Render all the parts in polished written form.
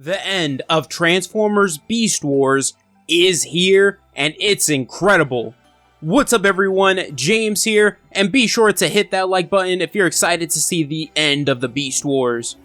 The end of Transformers Beast Wars is here, and it's incredible. What's up everyone, James here, and be sure to hit that like button if you're excited to see the end of the Beast Wars.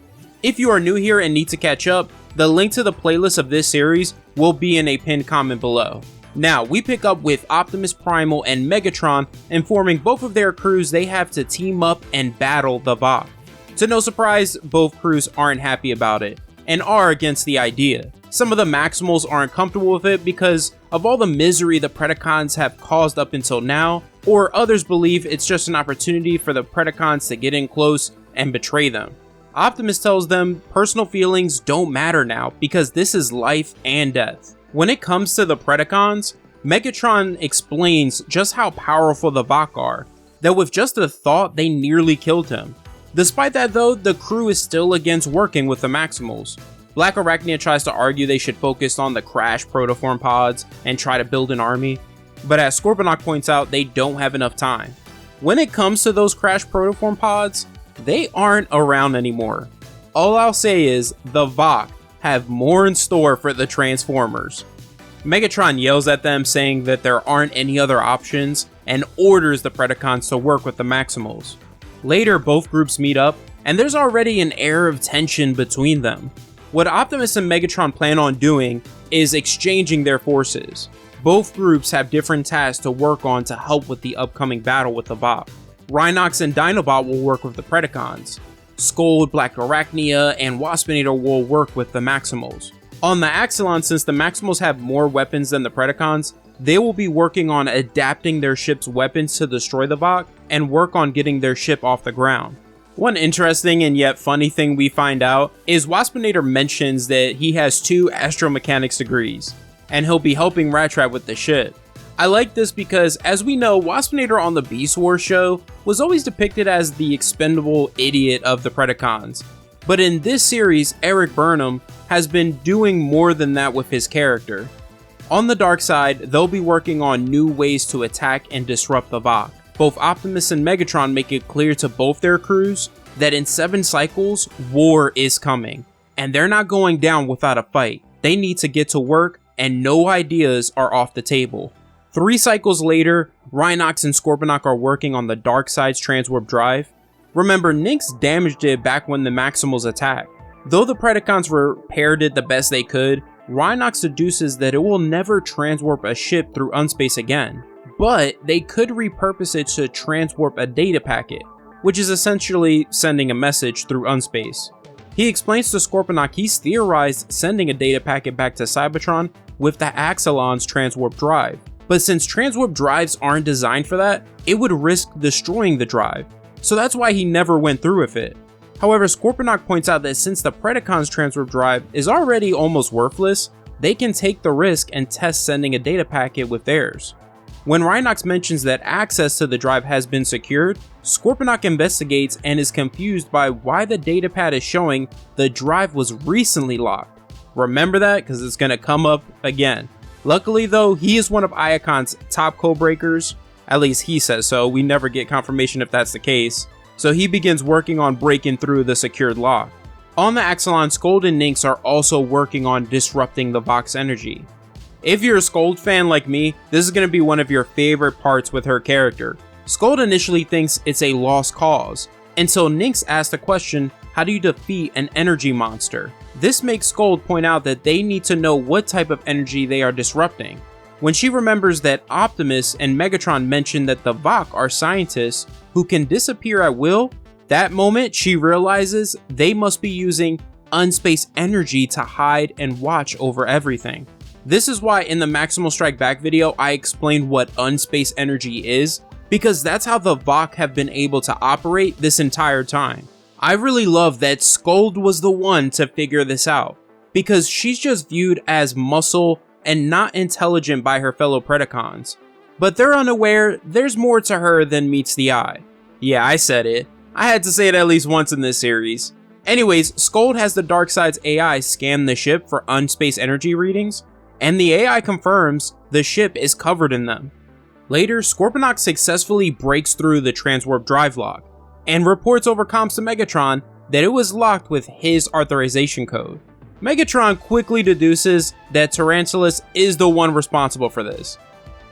If you are new here and need to catch up, the link to the playlist of this series will be in a pinned comment below. Now, we pick up with Optimus Primal and Megatron informing both of their crews they have to team up and battle the Vok. To no surprise, both crews aren't happy about it, and are against the idea. Some of the Maximals aren't comfortable with it because of all the misery the Predacons have caused up until now, or others believe it's just an opportunity for the Predacons to get in close and betray them. Optimus tells them personal feelings don't matter now because this is life and death. When it comes to the Predacons, Megatron explains just how powerful the Vok are, that with just a thought they nearly killed him. Despite that though, the crew is still against working with the Maximals. Black Arachnia tries to argue they should focus on the crashed protoform pods and try to build an army, but as Scorponok points out, they don't have enough time. When it comes to those crashed protoform pods, they aren't around anymore. All I'll say is, the Vok have more in store for the Transformers. Megatron yells at them saying that there aren't any other options and orders the Predacons to work with the Maximals. Later, both groups meet up, and there's already an air of tension between them. What Optimus and Megatron plan on doing is exchanging their forces. Both groups have different tasks to work on to help with the upcoming battle with the Vok. Rhinox and Dinobot will work with the Predacons. Scold, Black Arachnia, and Waspinator will work with the Maximals. On the Axelon, since the Maximals have more weapons than the Predacons, they will be working on adapting their ship's weapons to destroy the Vok and work on getting their ship off the ground. One interesting and yet funny thing we find out is Waspinator mentions that he has 2 astromechanics degrees, and he'll be helping Rattrap with the ship. I like this because, as we know, Waspinator on the Beast Wars show was always depicted as the expendable idiot of the Predacons, but in this series, Erik Burnham has been doing more than that with his character. On the dark side, they'll be working on new ways to attack and disrupt the Vok. Both Optimus and Megatron make it clear to both their crews that in 7 cycles, war is coming, and they're not going down without a fight. They need to get to work, and no ideas are off the table. 3 cycles later, Rhinox and Scorponok are working on the dark side's transwarp drive. Remember, Nynx damaged it back when the Maximals attacked. Though the Predacons repaired it the best they could, Rhinox deduces that it will never transwarp a ship through unspace again, but they could repurpose it to transwarp a data packet, which is essentially sending a message through unspace. He explains to Scorponok he's theorized sending a data packet back to Cybertron with the Axelon's transwarp drive, but since transwarp drives aren't designed for that, it would risk destroying the drive, so that's why he never went through with it. However, Scorponok points out that since the Predacon's transwarp drive is already almost worthless, they can take the risk and test sending a data packet with theirs. When Rhinox mentions that access to the drive has been secured, Scorponok investigates and is confused by why the datapad is showing the drive was recently locked. Remember that, because it's going to come up again. Luckily though, he is one of Iacon's top codebreakers, at least he says so, we never get confirmation if that's the case. So he begins working on breaking through the secured lock. On the Axelon, Scold and Nynx are also working on disrupting the Vok's energy. If you're a Scold fan like me, this is going to be one of your favorite parts with her character. Scold initially thinks it's a lost cause, until Nynx asks the question, how do you defeat an energy monster? This makes Scold point out that they need to know what type of energy they are disrupting. When she remembers that Optimus and Megatron mentioned that the Vok are scientists who can disappear at will, that moment she realizes they must be using unspace energy to hide and watch over everything. This is why in the Maximal Strike Back video I explained what unspace energy is, because that's how the Vok have been able to operate this entire time. I really love that Scold was the one to figure this out, because she's just viewed as muscle and not intelligent by her fellow Predacons. But they're unaware there's more to her than meets the eye. Yeah, I said it. I had to say it at least once in this series. Anyways, Scold has the Darkseid's AI scan the ship for unspace energy readings, and the AI confirms the ship is covered in them. Later, Scorponok successfully breaks through the transwarp drive lock, and reports over comms to Megatron that it was locked with his authorization code. Megatron quickly deduces that Tarantulas is the one responsible for this.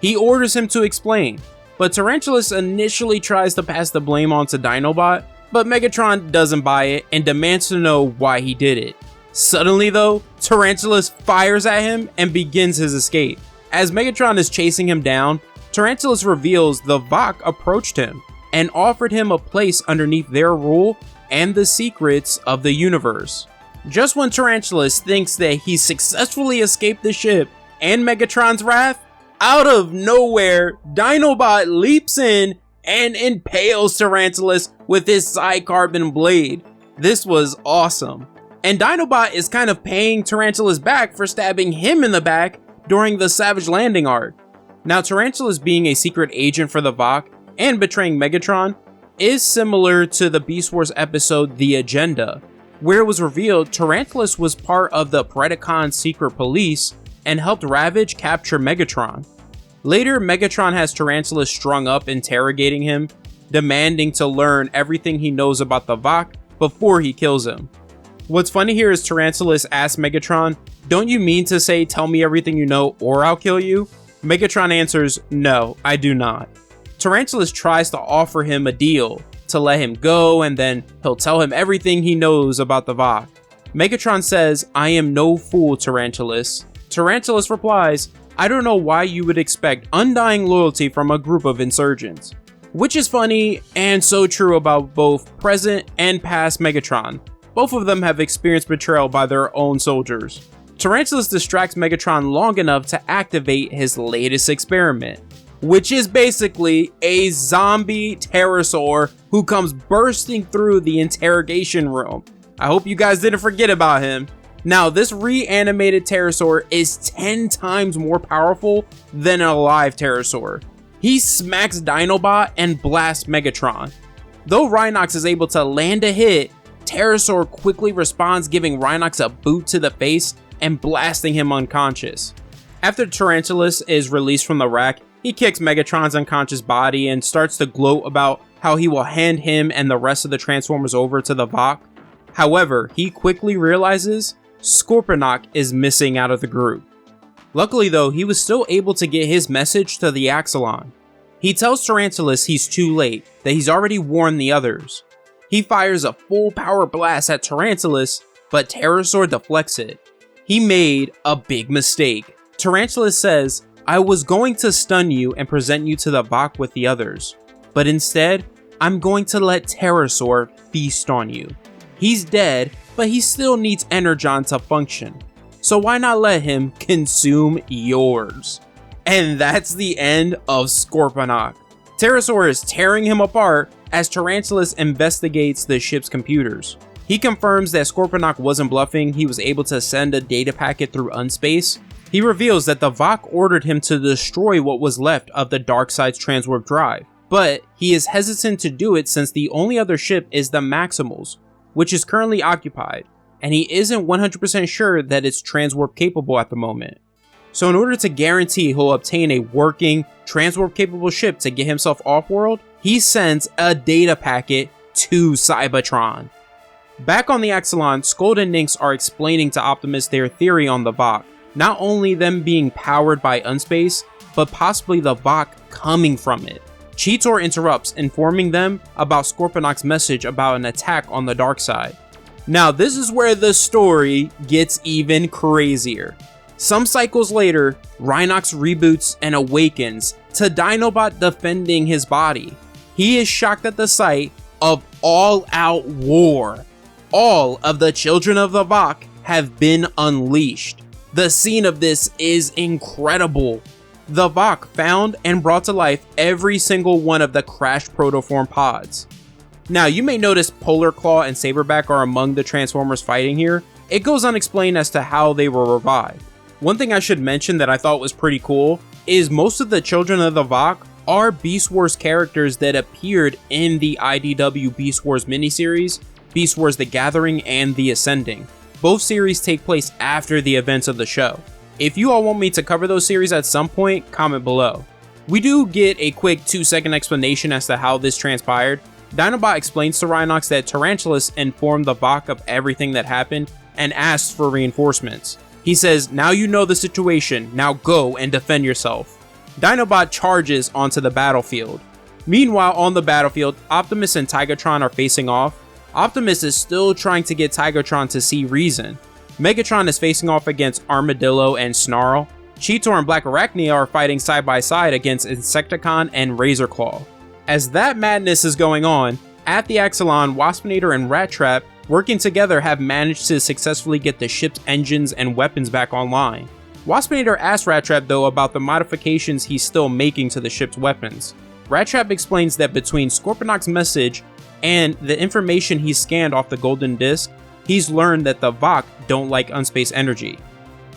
He orders him to explain, but Tarantulas initially tries to pass the blame on to Dinobot, but Megatron doesn't buy it and demands to know why he did it. Suddenly though, Tarantulas fires at him and begins his escape. As Megatron is chasing him down, Tarantulas reveals the Vok approached him and offered him a place underneath their rule and the secrets of the universe. Just when Tarantulas thinks that he successfully escaped the ship and Megatron's wrath, out of nowhere, Dinobot leaps in and impales Tarantulas with his side carbon blade. This was awesome. And Dinobot is kind of paying Tarantulas back for stabbing him in the back during the Savage Landing arc. Now, Tarantulas being a secret agent for the Vok and betraying Megatron is similar to the Beast Wars episode The Agenda, where it was revealed Tarantulas was part of the Predacon secret police and helped Ravage capture Megatron. Later, Megatron has Tarantulas strung up interrogating him, demanding to learn everything he knows about the Vok before he kills him. What's funny here is Tarantulas asks Megatron, "Don't you mean to say tell me everything you know or I'll kill you?" Megatron answers, "No, I do not." Tarantulas tries to offer him a deal to let him go, and then he'll tell him everything he knows about the Vok. Megatron says, "I am no fool, Tarantulas." Tarantulas replies, "I don't know why you would expect undying loyalty from a group of insurgents." Which is funny and so true about both present and past Megatron. Both of them have experienced betrayal by their own soldiers. Tarantulas distracts Megatron long enough to activate his latest experiment, which is basically a zombie pterosaur who comes bursting through the interrogation room. I hope you guys didn't forget about him. Now, this reanimated pterosaur is 10 times more powerful than an alive pterosaur. He smacks Dinobot and blasts Megatron. Though Rhinox is able to land a hit, Pterosaur quickly responds, giving Rhinox a boot to the face and blasting him unconscious. After Tarantulas is released from the rack, he kicks Megatron's unconscious body and starts to gloat about how he will hand him and the rest of the Transformers over to the Vok. However, he quickly realizes Scorponok is missing out of the group. Luckily though, he was still able to get his message to the Axelon. He tells Tarantulas he's too late, that he's already warned the others. He fires a full power blast at Tarantulas, but Pterosaur deflects it. He made a big mistake. Tarantulas says, "I was going to stun you and present you to the Vok with the others, but instead, I'm going to let Pterosaur feast on you. He's dead, but he still needs Energon to function. So why not let him consume yours?" And that's the end of Scorponok. Pterosaur is tearing him apart as Tarantulas investigates the ship's computers. He confirms that Scorponok wasn't bluffing, he was able to send a data packet through Unspace. He reveals that the Vok ordered him to destroy what was left of the Darkseid's transwarp drive, but he is hesitant to do it since the only other ship is the Maximals, which is currently occupied, and he isn't 100% sure that it's transwarp capable at the moment. So in order to guarantee he'll obtain a working, transwarp capable ship to get himself off-world, he sends a data packet to Cybertron. Back on the Axelon, Scold and Nynx are explaining to Optimus their theory on the Vok, not only them being powered by Unspace, but possibly the Vok coming from it. Cheetor interrupts, informing them about Scorponok's message about an attack on the dark side. Now this is where the story gets even crazier. Some cycles later, Rhinox reboots and awakens to Dinobot defending his body. He is shocked at the sight of all-out war. All of the children of the Vok have been unleashed. The scene of this is incredible. The Vok found and brought to life every single one of the crashed protoform pods. Now you may notice Polar Claw and Saberback are among the Transformers fighting here. It goes unexplained as to how they were revived. One thing I should mention that I thought was pretty cool is most of the children of the Vok are Beast Wars characters that appeared in the IDW Beast Wars miniseries, Beast Wars The Gathering and The Ascending. Both series take place after the events of the show. If you all want me to cover those series at some point, comment below. We do get a quick 2-second explanation as to how this transpired. Dinobot explains to Rhinox that Tarantulas informed the Vok of everything that happened and asks for reinforcements. He says, "Now you know the situation, now go and defend yourself." Dinobot charges onto the battlefield. Meanwhile, on the battlefield, Optimus and Tigatron are facing off. Optimus is still trying to get Tigatron to see reason. Megatron is facing off against Armadillo and Snarl. Cheetor and Black Arachnia are fighting side by side against Insecticon and Razorclaw. As that madness is going on, at the Axelon, Waspinator and Rattrap, working together, have managed to successfully get the ship's engines and weapons back online. Waspinator asks Rattrap though about the modifications he's still making to the ship's weapons. Rattrap explains that between Scorponok's message and the information he scanned off the golden disc, he's learned that the Vok don't like unspace energy.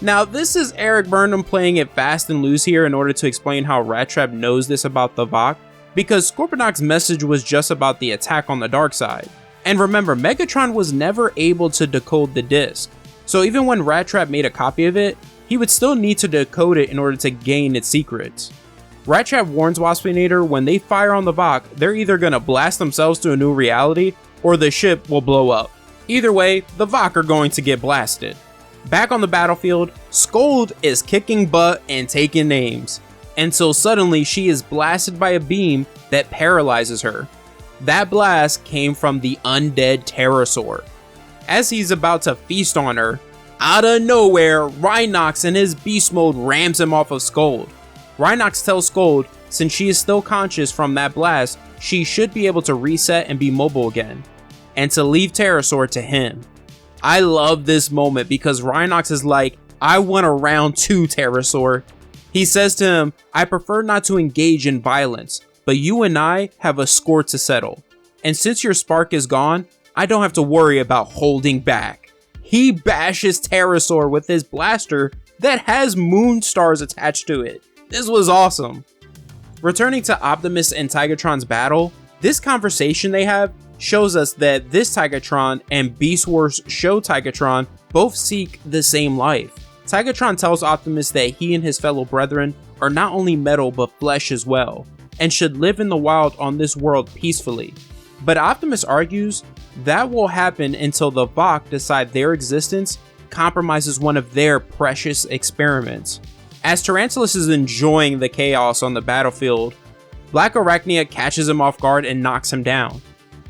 Now, this is Erik Burnham playing it fast and loose here in order to explain how Rattrap knows this about the Vok, because Scorponok's message was just about the attack on the dark side. And remember, Megatron was never able to decode the disc, so even when Rattrap made a copy of it, he would still need to decode it in order to gain its secrets. Rattrap warns Waspinator when they fire on the Vok, they're either gonna blast themselves to a new reality, or the ship will blow up. Either way, the Vok are going to get blasted. Back on the battlefield, Scold is kicking butt and taking names, until suddenly she is blasted by a beam that paralyzes her. That blast came from the undead Pterosaur. As he's about to feast on her, out of nowhere, Rhinox in his beast mode rams him off of Scold. Rhinox tells Scold, since she is still conscious from that blast, she should be able to reset and be mobile again, and to leave Pterosaur to him. I love this moment because Rhinox is like, "I want a round 2, Pterosaur." He says to him, "I prefer not to engage in violence, but you and I have a score to settle. And since your spark is gone, I don't have to worry about holding back." He bashes Pterosaur with his blaster that has moon stars attached to it. This was awesome. Returning to Optimus and Tigatron's battle, this conversation they have shows us that this Tigatron and Beast Wars show Tigatron both seek the same life. Tigatron tells Optimus that he and his fellow brethren are not only metal but flesh as well, and should live in the wild on this world peacefully. But Optimus argues that will happen until the Vok decide their existence compromises one of their precious experiments. As Tarantulas is enjoying the chaos on the battlefield, Black Arachnia catches him off guard and knocks him down.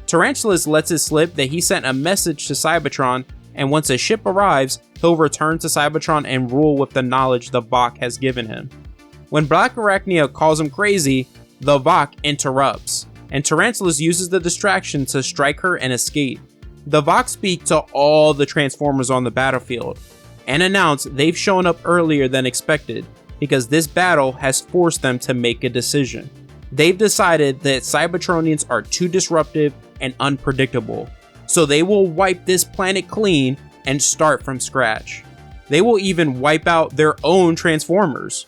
Tarantulas lets it slip that he sent a message to Cybertron, and once a ship arrives, he'll return to Cybertron and rule with the knowledge the Vok has given him. When Black Arachnia calls him crazy, the Vok interrupts, and Tarantulas uses the distraction to strike her and escape. The Vok speak to all the Transformers on the battlefield, and announce they've shown up earlier than expected, because this battle has forced them to make a decision. They've decided that Cybertronians are too disruptive and unpredictable, so they will wipe this planet clean and start from scratch. They will even wipe out their own Transformers.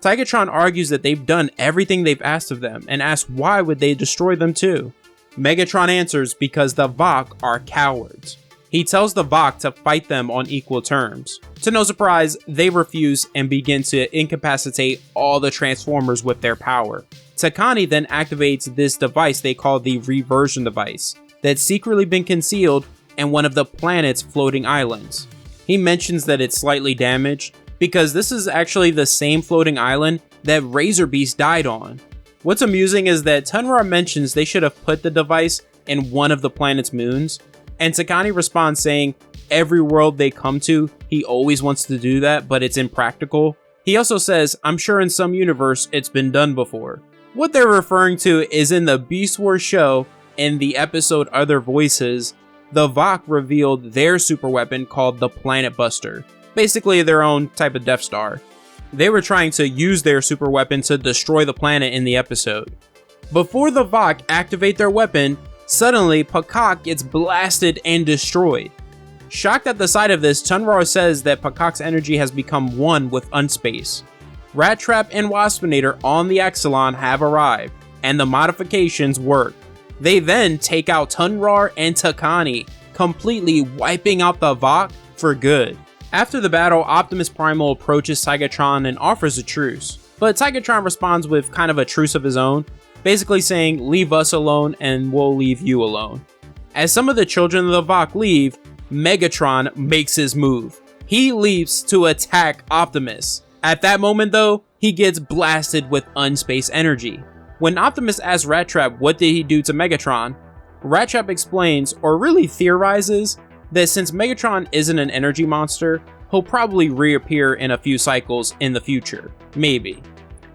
Tigatron argues that they've done everything they've asked of them, and asks why would they destroy them too. Megatron answers because the Vok are cowards. He tells the Vok to fight them on equal terms. To no surprise, they refuse and begin to incapacitate all the Transformers with their power. Takani then activates this device they call the reversion device, that's secretly been concealed in one of the planet's floating islands. He mentions that it's slightly damaged, because this is actually the same floating island that Razor Beast died on. What's amusing is that Tunra mentions they should have put the device in one of the planet's moons, and Takani responds saying, every world they come to, he always wants to do that, but it's impractical. He also says, I'm sure in some universe it's been done before. What they're referring to is in the Beast Wars show, in the episode Other Voices, the Vok revealed their super weapon called the Planet Buster, basically their own type of Death Star. They were trying to use their super weapon to destroy the planet in the episode. Before the Vok activate their weapon, suddenly Pakak gets blasted and destroyed. Shocked at the sight of this, Tunra says that Pakak's energy has become one with Unspace. Rattrap and Waspinator on the Axelon have arrived, and the modifications work. They then take out Tunra and Takani, completely wiping out the Vok for good. After the battle, Optimus Primal approaches Tigatron and offers a truce, but Tigatron responds with kind of a truce of his own, basically saying, leave us alone and we'll leave you alone. As some of the children of the Vok leave, Megatron makes his move. He leaps to attack Optimus. At that moment though, he gets blasted with unspace energy. When Optimus asks Rattrap what did he do to Megatron, Rattrap explains, or really theorizes, that since Megatron isn't an energy monster, he'll probably reappear in a few cycles in the future. Maybe.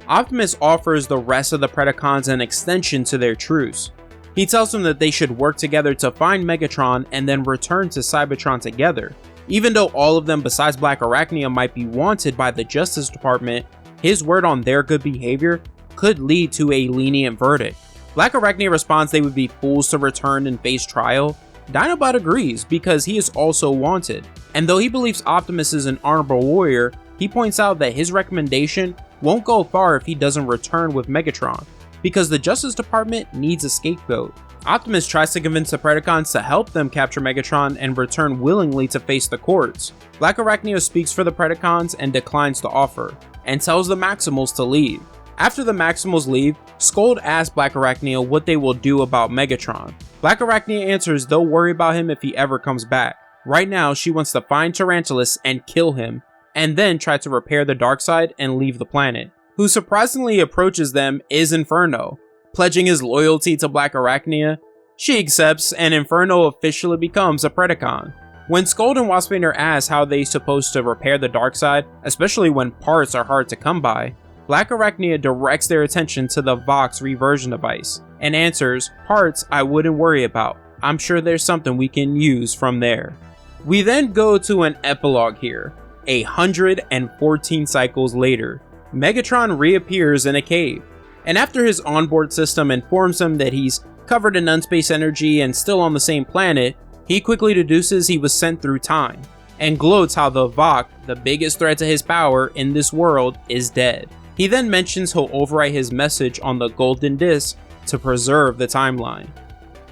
Optimus offers the rest of the Predacons an extension to their truce. He tells them that they should work together to find Megatron and then return to Cybertron together. Even though all of them besides Black Arachnia might be wanted by the Justice Department, his word on their good behavior could lead to a lenient verdict. Black Arachnia responds they would be fools to return and face trial. Dinobot agrees because he is also wanted, and though he believes Optimus is an honorable warrior, he points out that his recommendation won't go far if he doesn't return with Megatron, because the Justice Department needs a scapegoat. Optimus tries to convince the Predacons to help them capture Megatron and return willingly to face the courts. Black Arachnia speaks for the Predacons and declines the offer, and tells the Maximals to leave. After the Maximals leave, Scold asks Black Arachnia what they will do about Megatron. Black Arachnia answers they'll worry about him if he ever comes back. Right now, she wants to find Tarantulas and kill him, and then try to repair the Darkseid and leave the planet. Who surprisingly approaches them is Inferno, pledging his loyalty to Black Arachnia. She accepts, and Inferno officially becomes a Predacon. When Scold and Waspinator ask how they're supposed to repair the Darkseid, especially when parts are hard to come by, Black Arachnia directs their attention to the Vok's reversion device, and answers, "Parts I wouldn't worry about. I'm sure there's something we can use from there." We then go to an epilogue here. 114 cycles later, Megatron reappears in a cave, and after his onboard system informs him that he's covered in unspace energy and still on the same planet, he quickly deduces he was sent through time, and gloats how the Vok, the biggest threat to his power in this world, is dead. He then mentions he'll overwrite his message on the golden disc to preserve the timeline.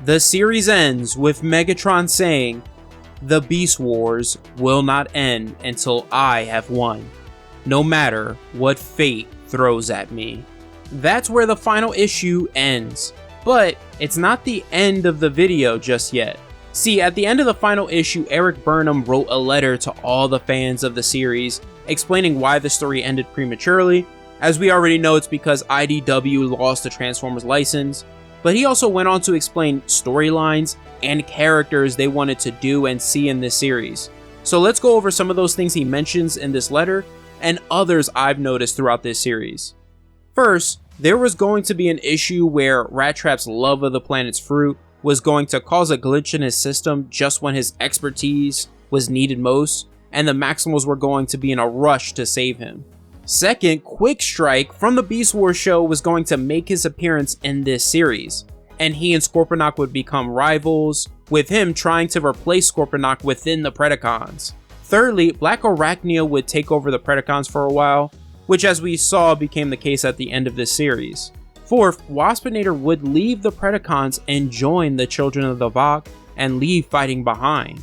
The series ends with Megatron saying, "The Beast Wars will not end until I have won, no matter what fate throws at me." That's where the final issue ends, but it's not the end of the video just yet. See, at the end of the final issue, Erik Burnham wrote a letter to all the fans of the series, explaining why the story ended prematurely. As we already know, it's because IDW lost the Transformers license, but he also went on to explain storylines and characters they wanted to do and see in this series. So let's go over some of those things he mentions in this letter, and others I've noticed throughout this series. First, there was going to be an issue where Rattrap's love of the planet's fruit was going to cause a glitch in his system just when his expertise was needed most, and the Maximals were going to be in a rush to save him. Second, Quick Strike from the Beast Wars show was going to make his appearance in this series, and he and Scorponok would become rivals, with him trying to replace Scorponok within the Predacons. Thirdly, Black Arachnia would take over the Predacons for a while, which as we saw became the case at the end of this series. Fourth, Waspinator would leave the Predacons and join the Children of the Vok and leave fighting behind.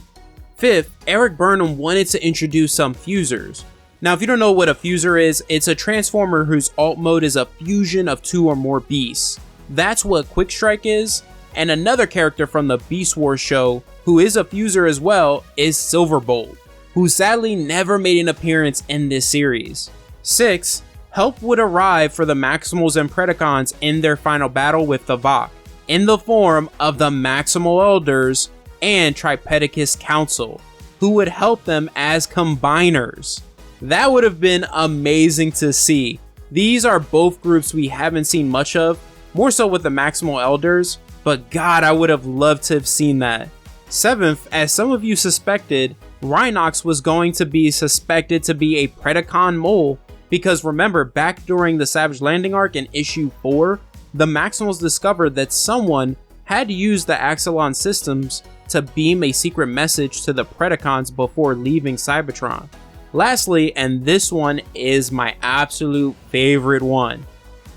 Fifth, Erik Burnham wanted to introduce some fusers. Now if you don't know what a fuser is, it's a transformer whose alt mode is a fusion of two or more beasts. That's what Quick Strike is, and another character from the Beast Wars show who is a fuser as well is Silverbolt, who sadly never made an appearance in this series. 6. Help would arrive for the Maximals and Predacons in their final battle with the Vok, in the form of the Maximal Elders and Tripedicus Council, who would help them as combiners. That would have been amazing to see. These are both groups we haven't seen much of, more so with the Maximal Elders, but God, I would have loved to have seen that. 7th, as some of you suspected, Rhinox was going to be suspected to be a Predacon mole, because remember, back during the Savage Landing arc in issue 4, the Maximals discovered that someone had used the Axelon systems to beam a secret message to the Predacons before leaving Cybertron. Lastly, and this one is my absolute favorite one,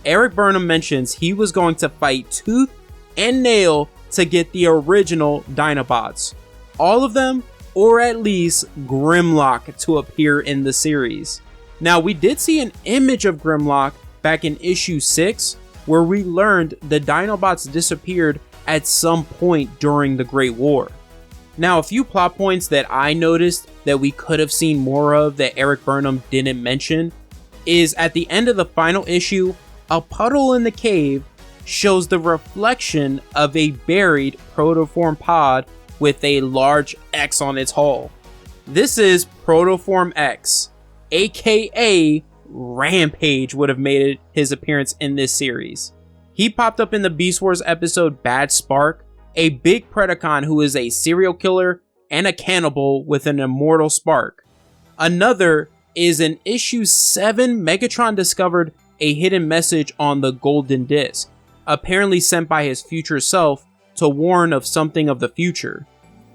Erik Burnham mentions he was going to fight tooth and nail to get the original Dinobots. All of them, or at least Grimlock, to appear in the series. Now, we did see an image of Grimlock back in issue 6, where we learned the Dinobots disappeared at some point during the Great War. Now, a few plot points that I noticed that we could have seen more of that Erik Burnham didn't mention is at the end of the final issue, a puddle in the cave shows the reflection of a buried protoform pod with a large X on its hull. This is Protoform X, aka Rampage would have made his appearance in this series. He popped up in the Beast Wars episode Bad Spark, a big Predacon who is a serial killer and a cannibal with an immortal spark. Another is in issue 7, Megatron discovered a hidden message on the golden disc, apparently sent by his future self to warn of something of the future.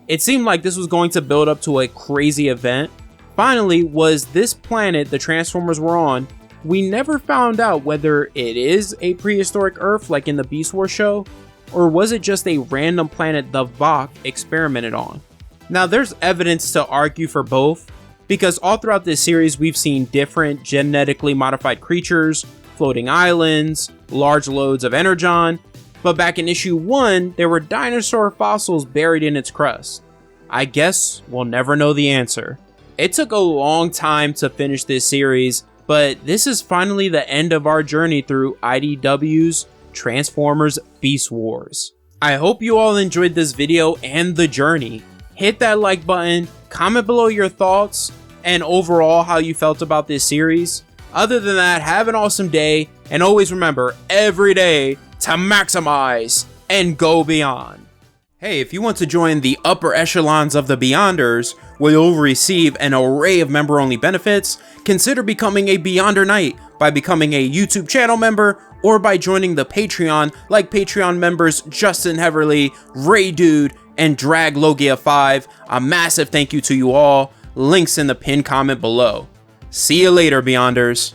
It seemed like this was going to build up to a crazy event. Finally, was this planet the Transformers were on? We never found out whether it is a prehistoric Earth like in the Beast Wars show, or was it just a random planet the Vok experimented on? Now there's evidence to argue for both, because all throughout this series we've seen different genetically modified creatures, floating islands, large loads of energon, but back in issue 1 there were dinosaur fossils buried in its crust. I guess we'll never know the answer. It took a long time to finish this series, but this is finally the end of our journey through IDW's Transformers Beast Wars. I hope you all enjoyed this video and the journey. Hit that like button, comment below your thoughts, and overall how you felt about this series. Other than that, have an awesome day, and always remember every day to maximize and go beyond. Hey, if you want to join the upper echelons of the Beyonders, where you'll receive an array of member-only benefits, consider becoming a Beyonder Knight by becoming a YouTube channel member or by joining the Patreon like Patreon members Justin Heverly, Ray Dude, and Drag Logia 5. A massive thank you to you all. Links in the pinned comment below. See you later, Beyonders.